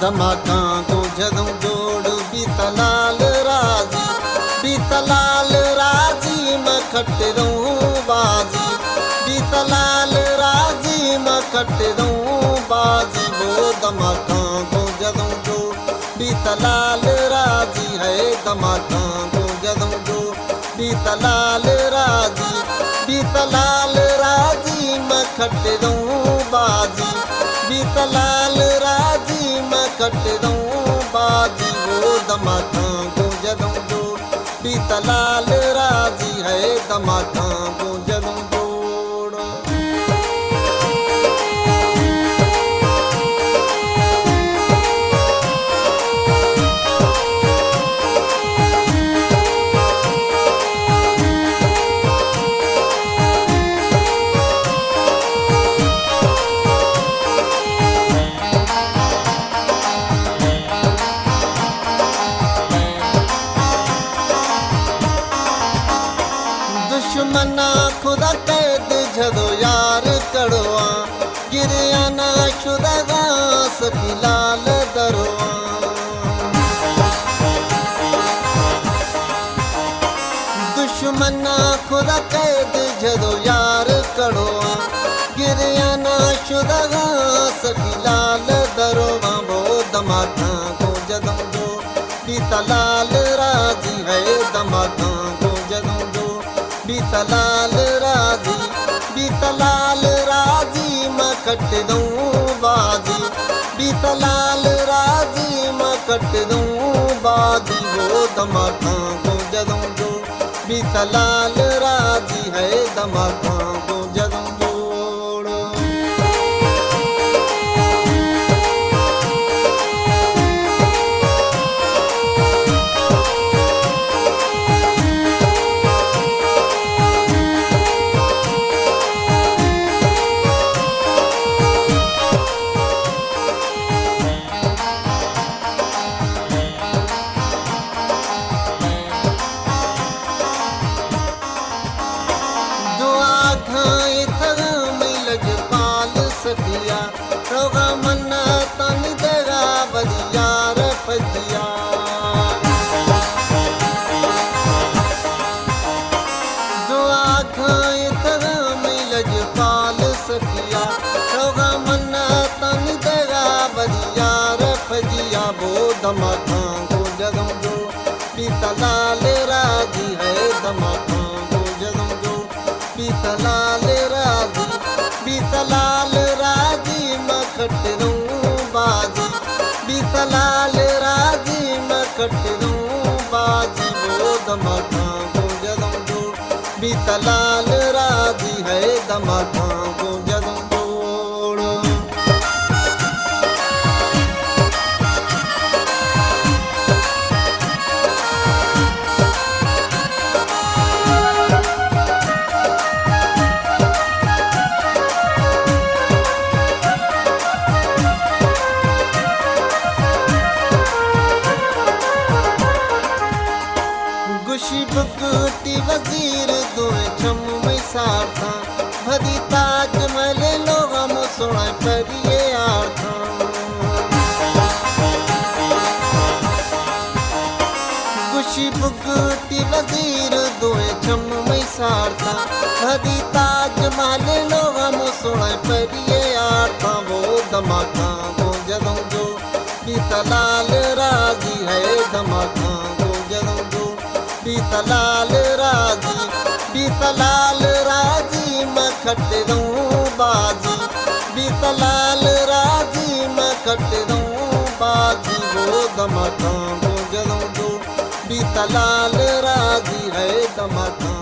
धमाकां को जदों जोड़ बीता लाल राजी, बीता लाल राजी मैं खट दूं बाजी, बीता लाल राजी मैं खट दूं बाजी। वो धमाकां को जदों जोड़ बीता लाल राजी है, धमाकां को जदों जोड़ बीता लाल राजी, बीता लाल राजी मैं खट दूं बाजी, बीता लाल राजी मैं खट दूं बाजी। वो धमाकां को जदों जोड़ बीता लाल राजी है, धमाकां को जदों जोड़। दुश्मना खुदा कैद जदों यार कड़वा, गिरिया ना शुदा घास की लाल दरवा। दुश्मना खुदा कैद जदों यार कड़वा, गिरिया ना शुदा घास की लाल दरवा। वो धमाकां को जदों जोड़ बीता लाल राजी है, धमाकां को जदों जोड़ बीता लाल राजी, बीता लाल राजी मैं खट दूं बाजी, बीता लाल राजी मैं खट दूं बाजी। वो धमाकां को जदों जोड़ बीता लाल राजी है, धमाकां को जदों जोड़। रोगा मन्ना तन देगा बदिया रे फजिया, जो आँखें तरह में लजपाल सखिया। रोगा मन्ना तन देगा बदिया रे फजिया। वो धमाकां को जदों जोड़ बीता लाल राजी है, धमाकां को जदों जोड़ बीता लाल राजी, बीता लाल राजी मैं खट दूं बाजी, बीता लाल राजी मैं खट दूं बाजी। वो धमाकां को जदों जोड़ बीता लाल राजी है, धमाकां को जदों जोड़। गुशी बुकटी वजीर दोए छम में साथा, भदी ताज मले लोग हम सुना करिए आर्था। गुशी बुकटी वजीर दोए छम में साथा, भदी ताज मले लोग हम सुना करिए आर्था। वो धमाकां को जदों जोड़ बीता लाल राजी है, धमाकां को जदों जोड़ बीता लाल राजी, बीता लाल राजी मैं खट दूं बाजी, बीता लाल राजी मैं खट दूं बाजी। वो धमाकां को जदों जोड़ बीता लाल राजी है, धमाकां